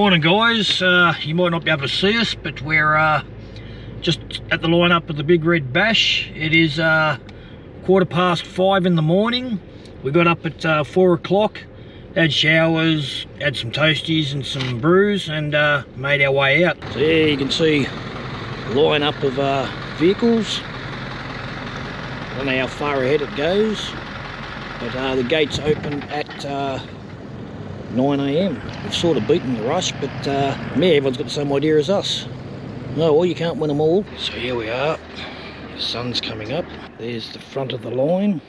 Morning guys, you might not be able to see us, but we're just at the line-up of the Big Red Bash. It is 5:15 in the morning. We got up at 4 o'clock, had showers, had some toasties and some brews, and made our way out. So yeah, you can see a line-up of vehicles. I don't know how far ahead it goes, but the gates open at 9 AM. We've sort of beaten the rush, but yeah, everyone's got the same idea as us. No, well, you can't win them all. So here we are. The sun's coming up. There's the front of the line.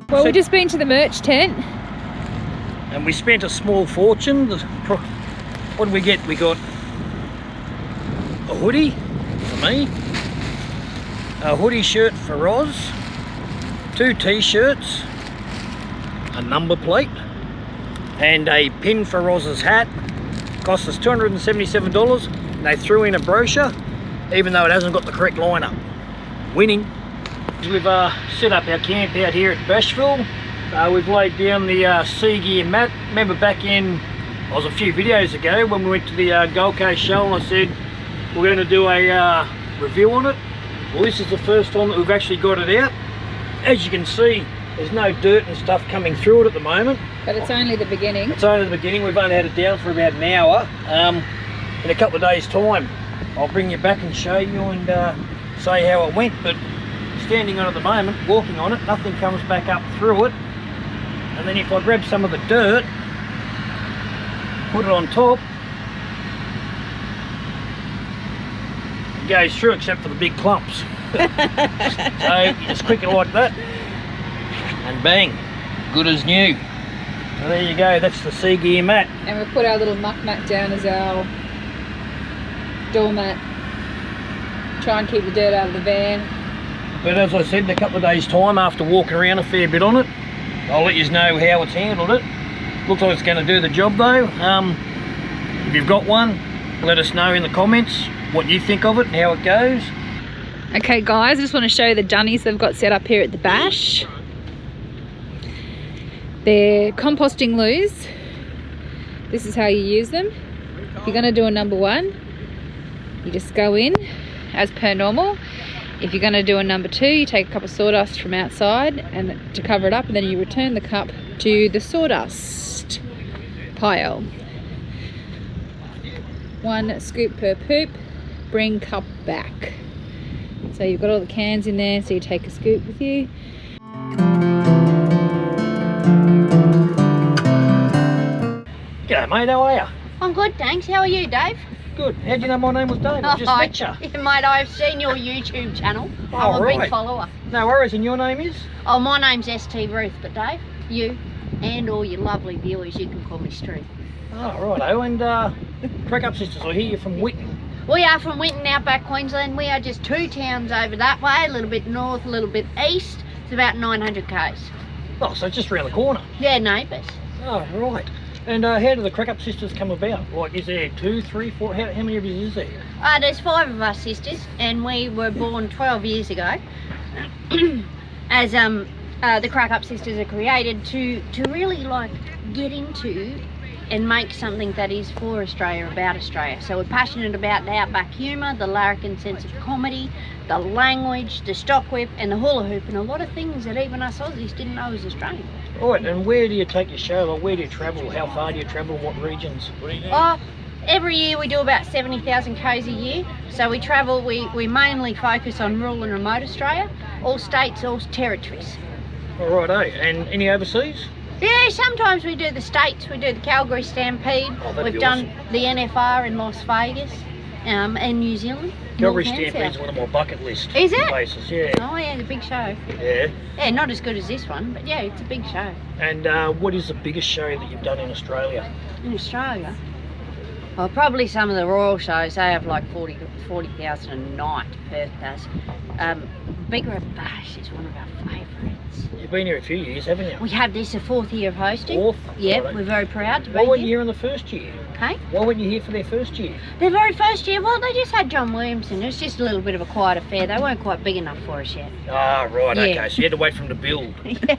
Well, we've just been to the merch tent. And we spent a small fortune. What did we get? We got a hoodie for me, a hoodie shirt for Roz, 2 t-shirts, a number plate, and a pin for Roz's hat. Cost us $277. And they threw in a brochure, even though it hasn't got the correct lineup. Winning. We've set up our camp out here at Bashville. We've laid down the sea gear mat. Remember back in, it was a few videos ago, when we went to the Gold Coast show and I said we're going to do a review on it. Well, this is the first time that we've actually got it out. As you can see, there's no dirt and stuff coming through it at the moment. But it's only the beginning. It's only the beginning. We've only had it down for about an hour. In a couple of days' time, I'll bring you back and show you and say how it went. But standing on it at the moment, walking on it, nothing comes back up through it. And then if I grab some of the dirt, put it on top, it goes through except for the big clumps. So you just click it like that and bang, good as new. And there you go, that's the sea gear mat. And we've put our little muck mat down as our doormat. Try and keep the dirt out of the van. But as I said, in a couple of days' time, after walking around a fair bit on it, I'll let you know how it's handled it. Looks like it's going to do the job though. If you've got one, let us know in the comments what you think of it and how it goes. Okay guys, I just want to show you the dunnies they've got set up here at the bash. They're composting loos. This is how you use them. If you're going to do a number 1, you just go in as per normal. If you're going to do a number 2, you take a cup of sawdust from outside and to cover it up, and then you return the cup to the sawdust. pile. 1 scoop per poop, bring cup back. So you've got all the cans in there, so you take a scoop with you. G'day mate, how are you? I'm good, thanks. How are you, Dave? Good. How'd you know my name was Dave? I just met you. Yeah, mate, I've seen your YouTube channel. I'm a big follower. No worries, and your name is? Oh, my name's ST Ruth, but Dave, you and all your lovely viewers, you can call me Stu. Oh, righto. And Crackup Sisters, I hear you're from Whitten. We are from Whitten, outback Queensland. We are just 2 towns over that way, a little bit north, a little bit east. It's about 900 k's. Oh, so it's just around the corner. Yeah, neighbours. Oh, right. And how do the Crackup Sisters come about? Like, is there 2, 3, 4? How many of you is there? There's 5 of us sisters, and we were born 12 years ago. As the Crackup Sisters are created to really like get into and make something that is for Australia, about Australia. So we're passionate about the outback humour, the larrikin sense of comedy, the language, the stock whip and the hula hoop, and a lot of things that even us Aussies didn't know was Australian. Right, and where do you take your show? Like, where do you travel? How far do you travel? What regions? Every year we do about 70,000 k's a year. So we travel, we mainly focus on rural and remote Australia, all states, all territories. All right, and any overseas? Yeah, sometimes we do the States, we do the Calgary Stampede. We've done the NFR in Las Vegas and New Zealand. Calgary Stampede is one of my bucket list places, yeah. Oh yeah, it's a big show. Yeah. Yeah, not as good as this one, but yeah, it's a big show. And what is the biggest show that you've done in Australia? In Australia? Well, probably some of the royal shows, they have like 40,000 a night, Perth does. Bigger Bash is one of our favourites. You've been here a few years, haven't you? We have this the 4th year of hosting. 4th? Yep, Right. we're very proud to be Why weren't you here. here in the first year? Okay. Why weren't you here for their first year? Their very first year, well, they just had John Williamson. It was just a little bit of a quiet affair. They weren't quite big enough for us yet. Ah, right, Yeah. okay, so you had to wait for them to build. Yeah.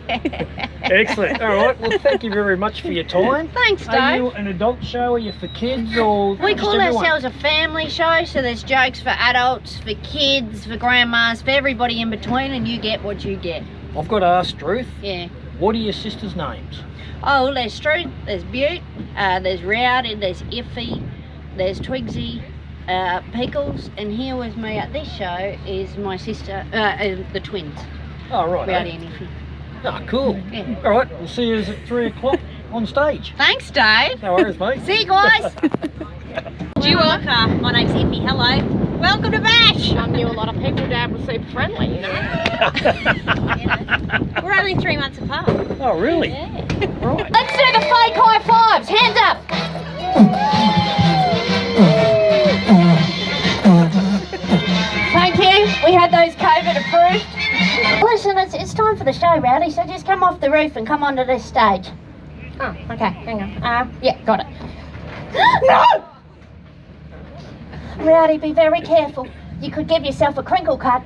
Excellent. All right, well, thank you very much for your time. Thanks, Dave. Are you an adult show? Are you for kids or We just call everyone? ourselves a family show, so there's jokes for adults, for kids, for grandmas, for everybody in between, and you get what you get. I've got to ask Ruth, Yeah. what are your sisters' names? Oh, there's Struth, there's Butte, there's Rowdy, there's Iffy, there's Twigsy, Pickles, and here with me at this show is my sister, the twins, Oh, right. Rowdy and Iffy. Oh, cool. Yeah. All right, we'll see you at 3 o'clock on stage. Thanks, Dave. No worries, mate. See you guys. Do you want? My name's Iffy. Hello. Welcome to Bash. I knew a lot of people. Dad was super friendly, you know. We're only 3 months apart. Oh, really? Yeah. Right. Let's do the fake high fives. Hands up. Thank you. We had those COVID approved. Listen, it's time for the show, Rowdy, so just come off the roof and come onto this stage. Oh, okay, hang on. Yeah, got it. No! Rowdy, be very careful. You could give yourself a crinkle cut.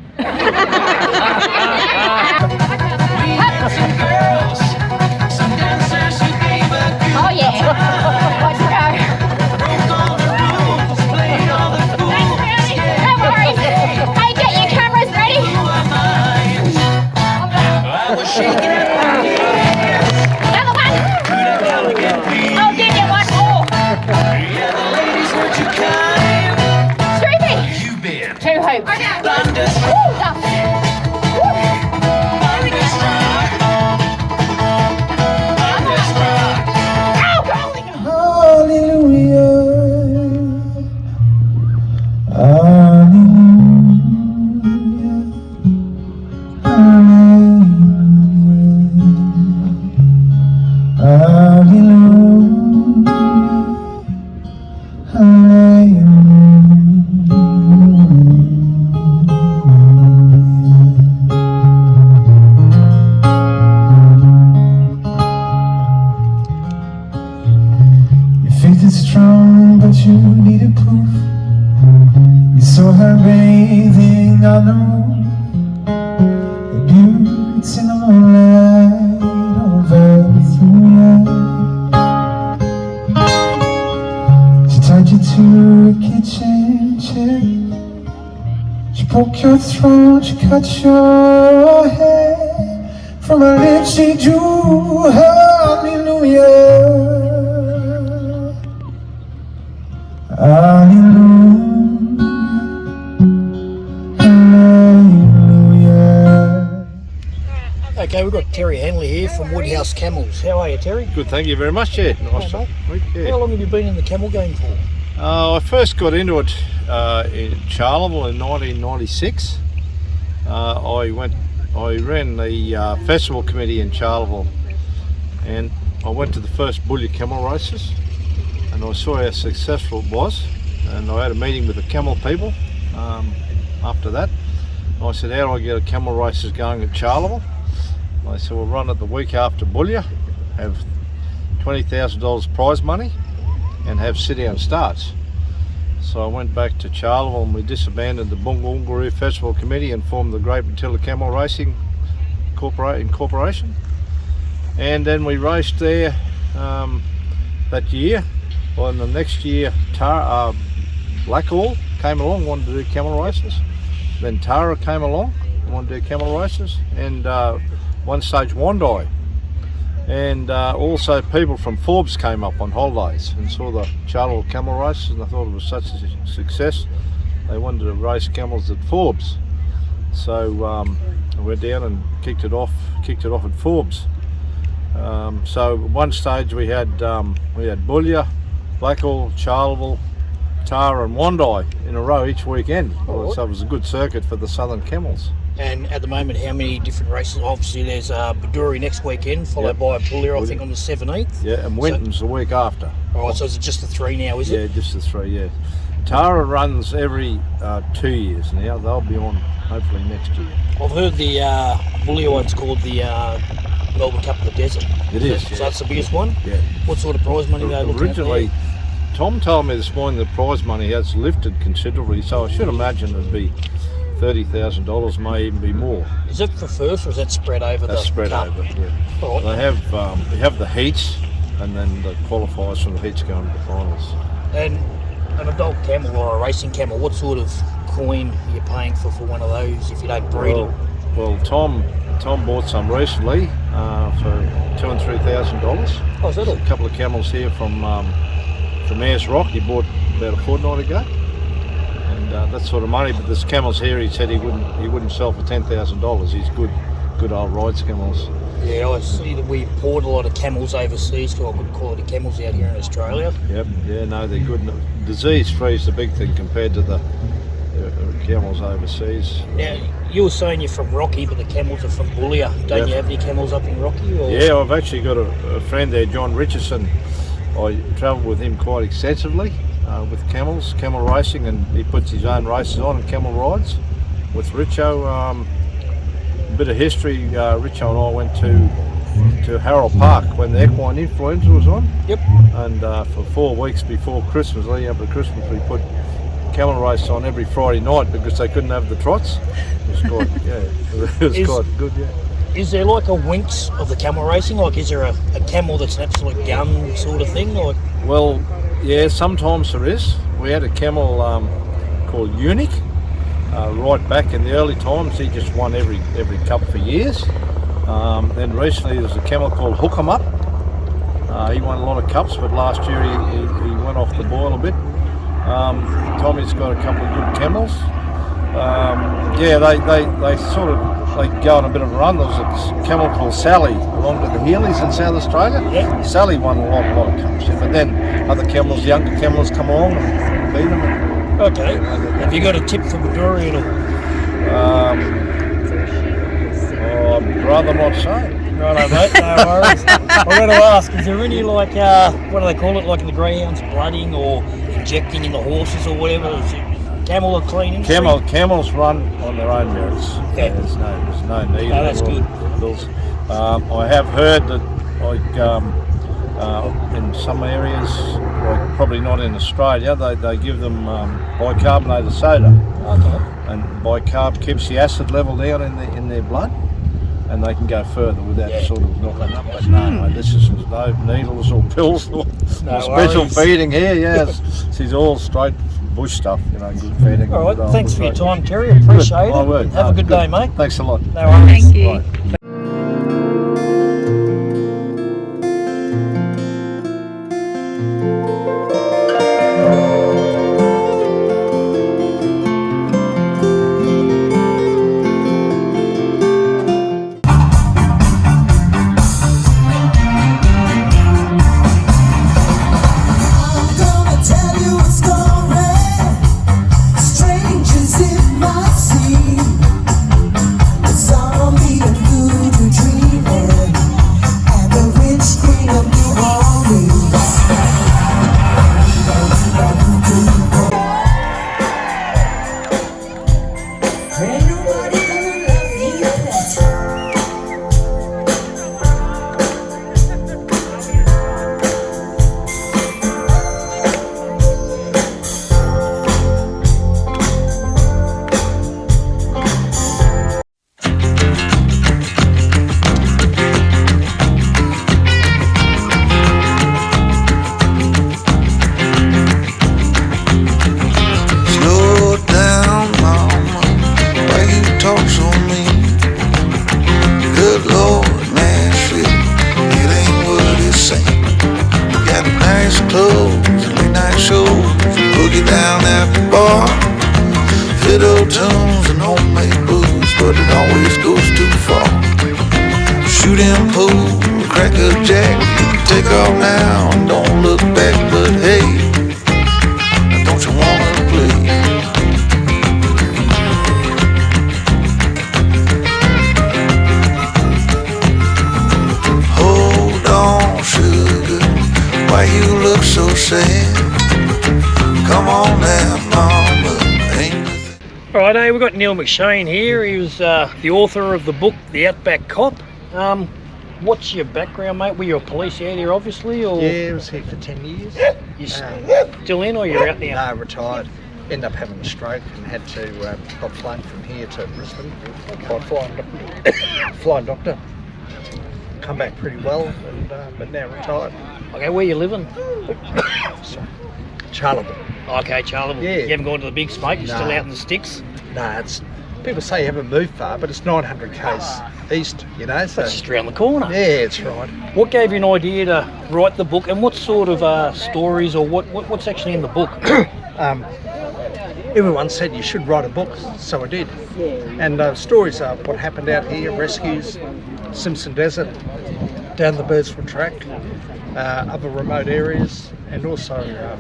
Oh yeah. Let's go. Thanks, Rowdy. No worries. Hey, get your cameras ready. Another one. I'll give you one more. Struthy. 2 hoops. Woo, done. Faith is strong, but you need a proof. You saw her bathing on the moon. The beauty's in the moonlight over through you. She tied you to a kitchen chair. She broke your throat, she cut your hair. From her lips she drew hallelujah. Okay, we've got Terry Hanley here from Woodhouse Camels. How are you, Terry? Good, thank you very much. Yeah, nice to meet you. How long have you been in the camel game for? I first got into it in Charleville in 1996. I ran the festival committee in Charleville, and I went to the first Bullier camel races, and I saw how successful it was. And I had a meeting with the camel people after that. And I said, how do I get a camel races going at Charleville? They said, we'll run it the week after Bullier, have $20,000 prize money, and have sit-down starts. So I went back to Charleville and we disbanded the Bungalungaroo Festival Committee and formed the Great Matilda Camel Racing Corporation. And then we raced there that year. Well, in the next year, Blackall came along, wanted to do camel races. Then Tara came along, wanted to do camel races. And one stage Wandai, and also people from Forbes came up on holidays and saw the Charleville camel races, and I thought it was such a success they wanted to race camels at Forbes. So I went down and kicked it off at Forbes. So at one stage we had Bullier, Blackall, Charleville, Tara and Wandai in a row each weekend. So it was a good circuit for the southern camels. And at the moment, how many different races? Obviously, there's Baduri next weekend, followed by Bullier, I think, on the 17th. Yeah, and Winton's the week after. All right, so is it just the 3 now, is it? Yeah, just the 3, yeah. Tara runs every 2 years now. They'll be on hopefully next year. I've heard the Bullier one's called the Melbourne Cup of the Desert. It is, So that's the biggest one? Yeah. What sort of prize money are they looking at Originally, there? Tom told me this morning the prize money has lifted considerably, so I should imagine it'd be $30,000, may even be more. Is it for first, or is that spread over That's the spread cup? over, yeah. All right. They have the heats, and then the qualifiers from the heats going to the finals. And an adult camel or a racing camel, what sort of coin are you paying for one of those if you don't breed it? Well, Tom bought some recently for $2,000 and $3,000. Oh, is that A it? couple of camels here from Ayers Rock. He bought about a fortnight ago, and that sort of money. But there's camels here. He said he wouldn't sell for $10,000. He's good old rides camels. Yeah, I see that we import a lot of camels overseas, got good quality camels out here in Australia. Yep. Yeah. No, they're good. Disease-free is the big thing compared to the camels overseas. Now, you were saying you're from Rocky, but the camels are from Bullier. Don't you have any camels up in Rocky? Or? Yeah, I've actually got a friend there, John Richardson. I travel with him quite extensively with camel racing, and he puts his own races on and camel rides. With Richo, a bit of history, Richo and I went to Harold Park when the equine influenza was on. Yep. And for 4 weeks before Christmas, leading up to Christmas, we put camel race on every Friday night because they couldn't have the trots. It was quite, quite good, yeah. Is there like a Winx of the camel racing? Like, is there a camel that's an absolute gun sort of thing? Like, well, yeah, sometimes there is. We had a camel called Unique right back in the early times. He just won every cup for years. Then recently there was a camel called Hook 'em Up. He won a lot of cups, but last year he went off the boil a bit. Tommy's got a couple of good camels. Yeah, they sort of go on a bit of a run. There was a camel called Sally along to the Heelys in South Australia. Yeah. Sally won a lot of cups, but then other camels, younger camels, come along and beat them. okay. Have you got a tip for Baduri at all? I'd rather not say. Righto, mate, no worries. I'm going to ask, is there any like, what do they call it, like in the greyhounds, blooding or injecting in the horses or whatever? Is it camel a clean industry? Camels run on their own merits. Okay. There's no need. No, that's good. I have heard that, like in some areas, like probably not in Australia, they give them bicarbonated soda. Okay. And bicarb keeps the acid level down in their blood, and they can go further without sort of knocking up. But no, this is no needles or pills or special worries. feeding here. Yes, she's all straight bush stuff, good feeding. All right, good thanks old for your bush time, Terry. Appreciate My it. word. Have a good day, mate. Thanks a lot. No worries. Thank you. Bye. pool, crack a jack, take off now, don't look back, but hey, don't you wanna play? Hold on, sugar, why you look so sad? Come on now, mama, ain't nothing. Righto, we've got Neil McShane here. He was the author of the book, The Outback Cop. What's your background, mate? Were you a police out here, obviously, or Yeah, I was here for 10 years. you still in, or you're out now? No, retired. Ended up having a stroke and had to got flown from here to Brisbane by flying doctor. Come back pretty well, and but now retired. Okay, where you living? So, Charleville. Okay, Charleville. Yeah. You haven't gone to the big smoke? You're still No. out in the sticks? No, it's people say you haven't moved far, but it's 900 k's east. You know, so It's just around the corner. yeah, it's right. What gave you an idea to write the book, and what sort of stories, or what's actually in the book? Everyone said you should write a book, so I did. And stories are what happened out here, rescues, Simpson Desert, down the Birdsville track, other remote areas, and also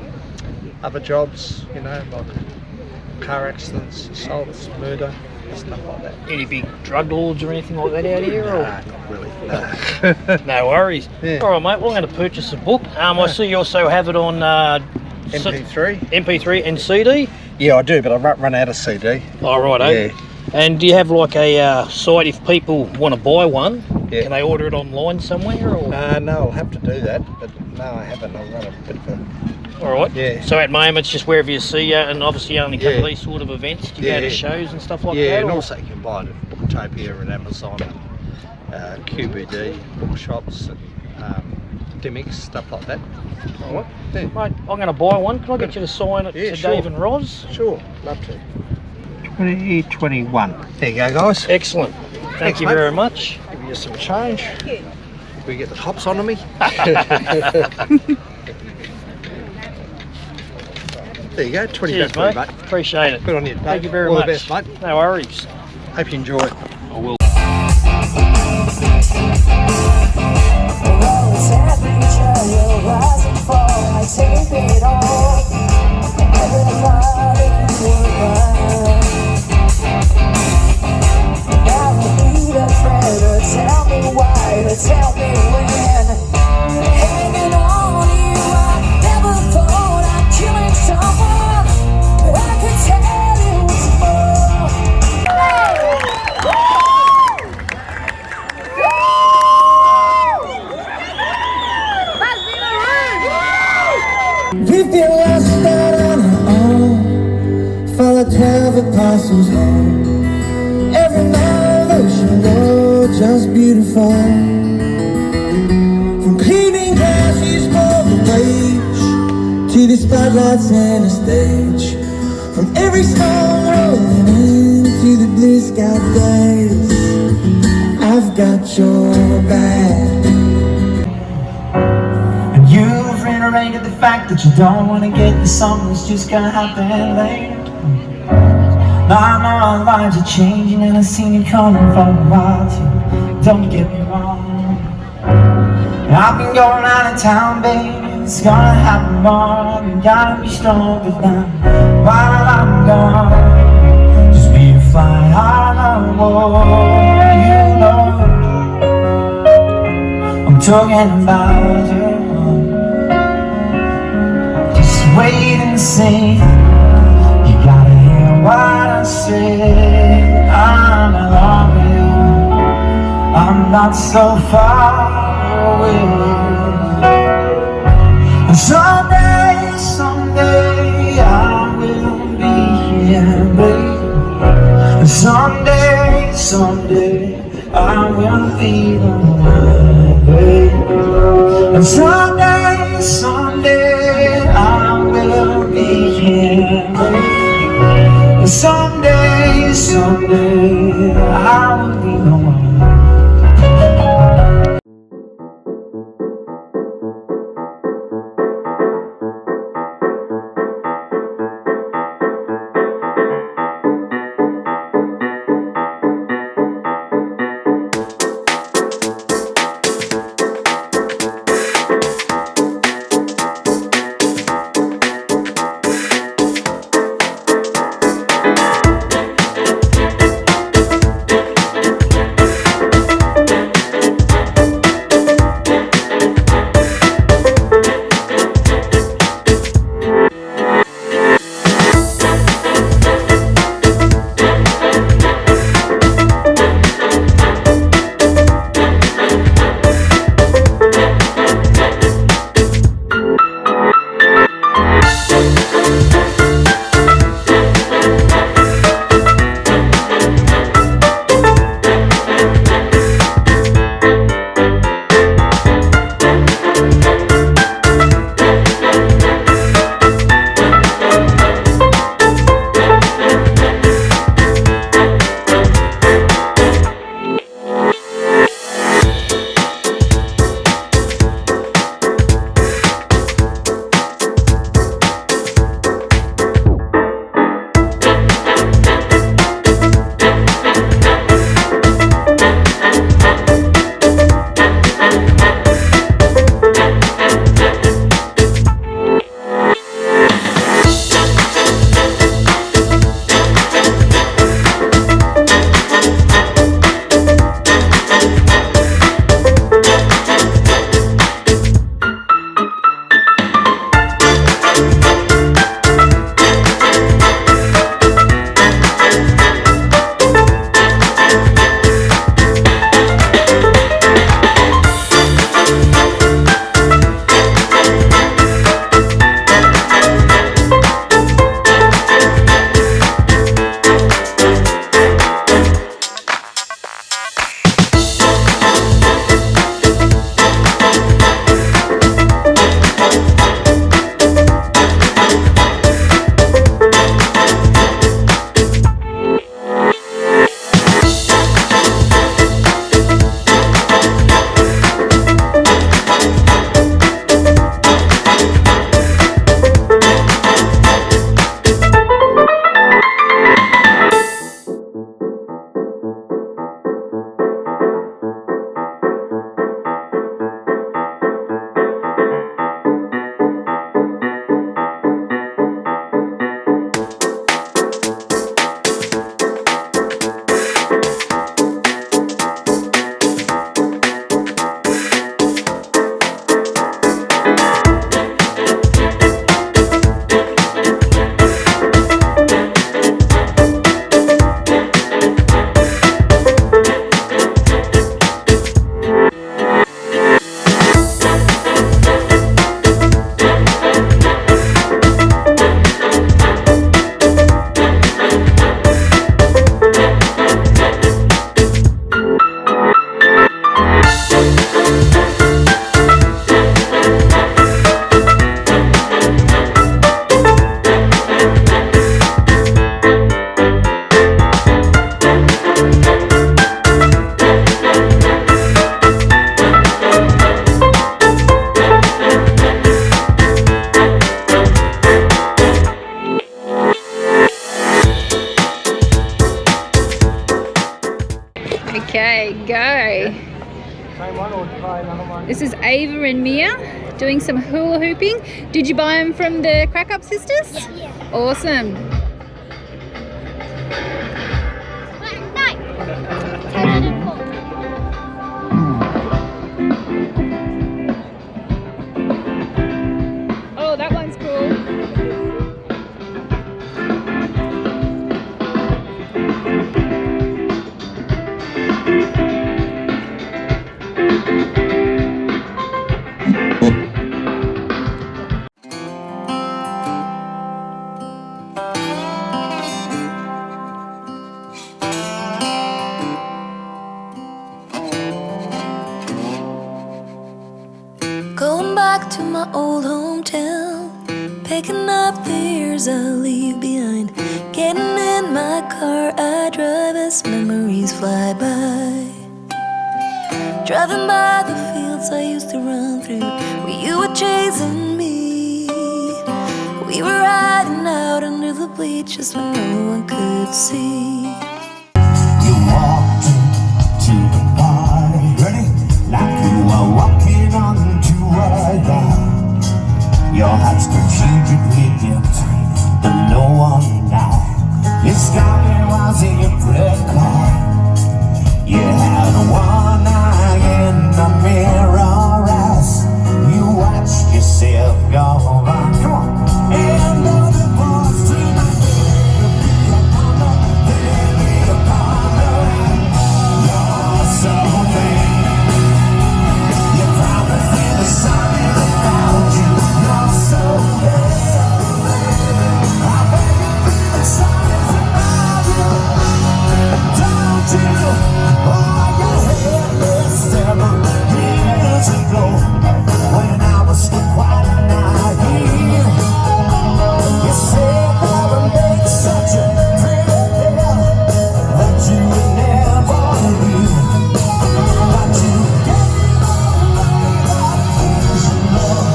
other jobs, you know, like car accidents, assaults, murder, stuff like that. Any big drug lords or anything like that out here? Or? Nah, not really. No. No worries. Yeah. All right, mate. Well, I'm going to purchase a book. I see you also have it on MP3? MP3 and CD. Yeah, I do, but I run out of CD. All right, Yeah. And do you have like a site if people want to buy one? Yeah. Can they order it online somewhere? Or? No, I'll have to do that, but no, I haven't. I'll run a bit of a... All right. Yeah. So at the moment, it's just wherever you see you, and obviously you only come to Yeah. these sort of events. Do you Yeah. go to shows and stuff like Yeah, that? and or- also you can buy it at Booktopia and Amazon and QBD, bookshops, and Dimmicks, stuff like that. All right. Yeah. Mate, I'm going to buy one. Can I get you to sign it Yeah, to sure. Dave and Roz? Sure, love to. 2021. There you go, guys. Excellent. Thank Thanks, you mate. very much. Give you some change. We get the hops onto me. There you go, 20 Cheers, back for mate. you, mate. Appreciate it. Good on you, Dave. Thank you very All much. the best, mate. No worries. Hope you enjoy it. I will. Tell me when. Hanging on you, I never thought I'd killing someone, but I could tell it was more. 50 lost out on her own, followed 12 apostles home. Every mile of ocean road, just beautiful. From cleaning cashies for the wage to the spotlights and the stage. From every stone rolling into the blue sky days, I've got your back. And you've reiterated the fact that you don't want to get into something that's just gonna happen later. Now I know our lives are changing and I've seen it coming for a while too. Don't get me wrong. I've been going out of town, baby. It's gonna happen more. You gotta be stronger now. While I'm gone, just be a fly on the wall. You know I'm talking about you. Just wait and see. You gotta hear what I say. I'm along with you. I'm not so far away. And someday, someday I will be here, babe. And someday, someday I will be the one, babe. And someday, someday I will be here, babe. And someday, someday I will be the one. Okay, go. Same one or try another one? This is Ava and Mia doing some hula hooping. Did you buy them from the Crackup sisters? Yeah. Awesome. Oh, that one's cool. Going back to my old hometown, picking up the years I leave behind. Getting in my car, I drive as memories fly by. Driving by the fields I used to run through, where you were chasing me. We were riding out under the bleachers when no one could see. You walked into the party, ready? Like you were walking onto a yacht. Your heart strategically dipped, but no one died. Your sky was in your brick car. You had one eye in the mirror as you watched yourself go by. Come on. And all the boys tonight, you're so big. You probably feel the sun is about you. You're so big. I bet you feel the sun is about you. Don't you? Oh, your headless devil. Years ago, when I was still quite naive, you said that would make such a pretty girl that you would never leave. But you gave away that vision, love.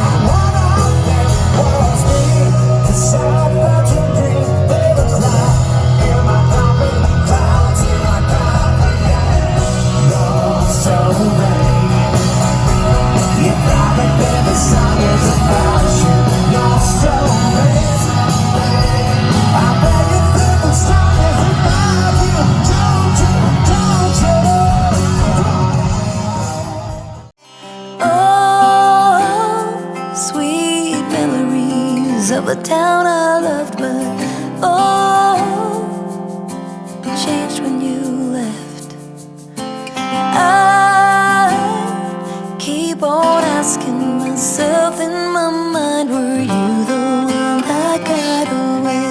And what I think was me, decide that you dream, they would cry. In my coffin, clouds in my coffin, yeah. You're so brave. You probably feel the sun is about you. You're so brave. I bet you feel the sun is about you. Don't you, don't you? Oh, sweet memories of a town I loved, but oh, changed when you left. I keep on asking myself in my mind, were you the one that got away?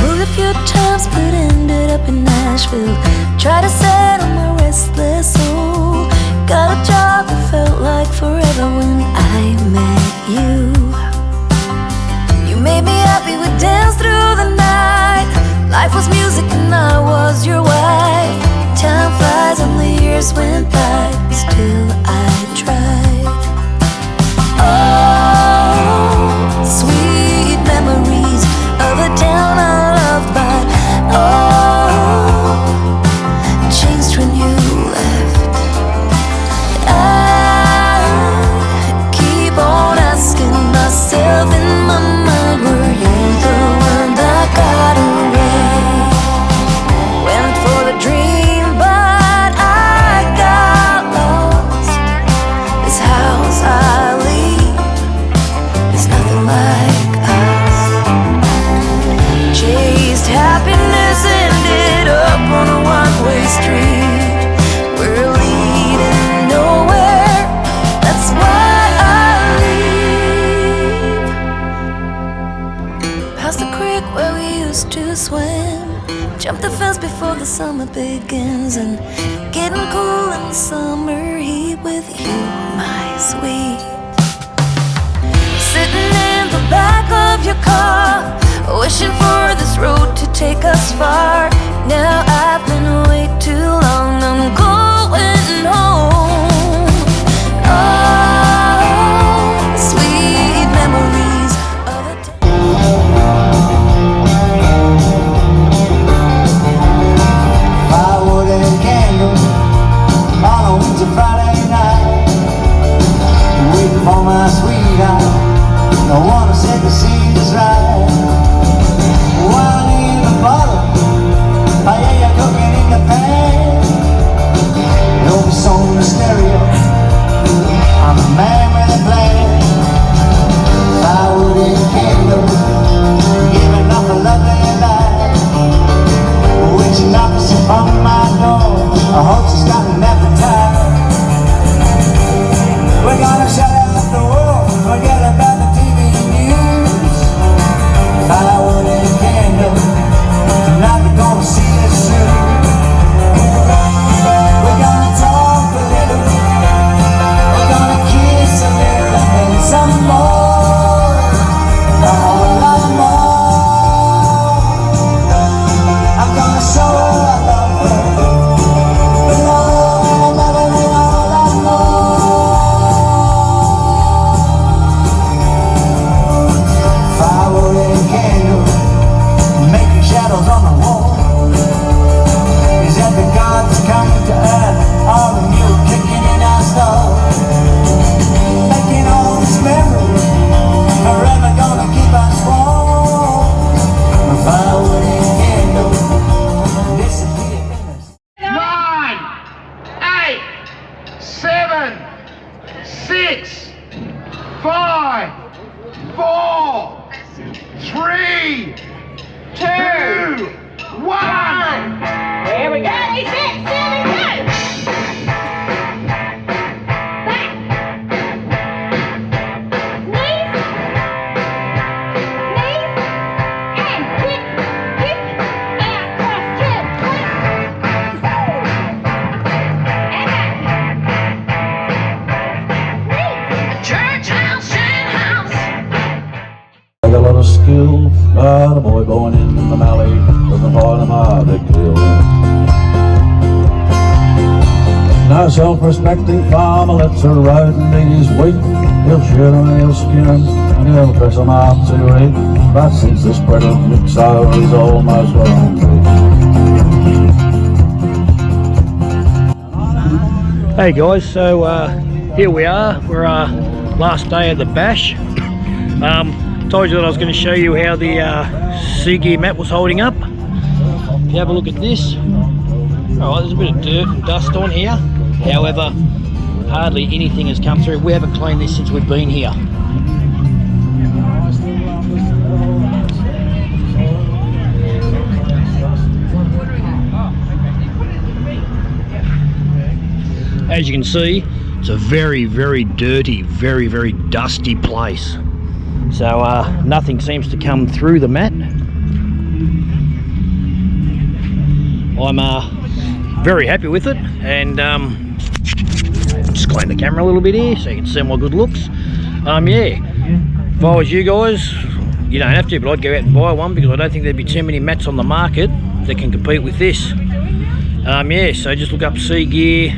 Moved a few times but ended up in Nashville. Tried to settle my restless soul. Got a job that felt like forever when I met you. You made me happy, we danced through the night. Life was music and I was your wife. Time flies and the years went by, still I tried. Oh, sweet memories of a town I loved, but oh, changed when you left. I keep on asking myself in my mind, were you the one that got away? Went for the dream, but I got lost. This house I leave is nothing like us. Chased happiness, ended up on a one-way street. We're leading nowhere, that's why I leave. Past the creek where we used to swim, jump the fence before the summer begins, and getting cool in the summer heat with you, my sweet. Sitting in the back of your car, wishing for this road to take us far. Now I've been way too long, I'm going home. Oh, sweet memories of a time. big deal. No self-respecting farmer lets a rodent eat his wheat. He'll shoot him, he'll skin him, and he'll dress him up to eat. But since the spread of mixo, he's almost got on to. Hey guys, so here we are. We're last day of the bash. Told you that I was going to show you how the sea gear mat was holding up. If you have a look at this, alright, there's a bit of dirt and dust on here. However, hardly anything has come through. We haven't cleaned this since we've been here. As you can see, it's a very, very dirty, very, very dusty place. So nothing seems to come through the mat. I'm very happy with it, and just clean the camera a little bit here so you can see my good looks. Yeah, if I was you guys, you don't have to, but I'd go out and buy one, because I don't think there'd be too many mats on the market that can compete with this. Yeah, so just look up sea gear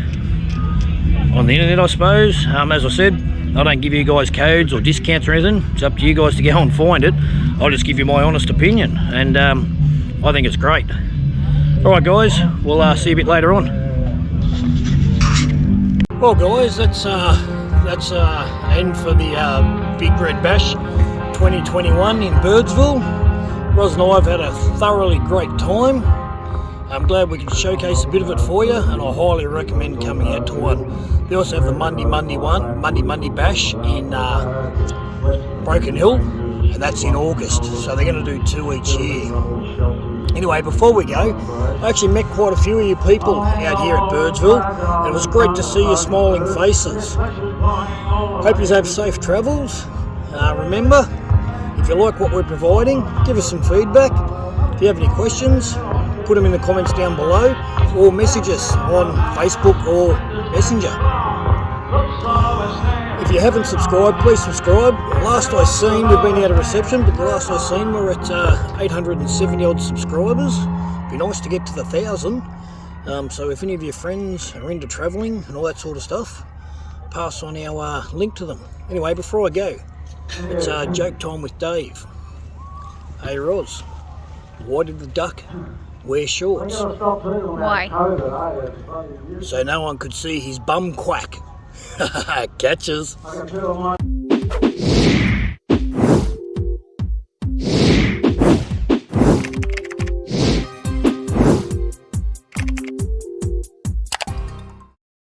on the internet, I suppose. As I said, I don't give you guys codes or discounts or anything. It's up to you guys to go and find it. I'll just give you my honest opinion, and I think it's great. Alright guys, we'll see you a bit later on. Well guys, that's end for the Big Red Bash 2021 in Birdsville. Roz and I have had a thoroughly great time. I'm glad we could showcase a bit of it for you, and I highly recommend coming out to one. They also have the Monday Bash in Broken Hill, and that's in August, so they're going to do 2 each year. Anyway, before we go, I actually met quite a few of you people out here at Birdsville, and it was great to see your smiling faces. Hope you have safe travels. Remember, if you like what we're providing, give us some feedback. If you have any questions, put them in the comments down below, or message us on Facebook or Messenger. If you haven't subscribed, please subscribe. Last I seen, we've been out of reception, but the last I seen we're at 870 odd subscribers. Be nice to get to the 1,000. So if any of your friends are into travelling and all that sort of stuff, pass on our link to them. Anyway, before I go, it's joke time with Dave. Hey Roz, why did the duck wear shorts? Why? So no one could see his bum quack. Catches.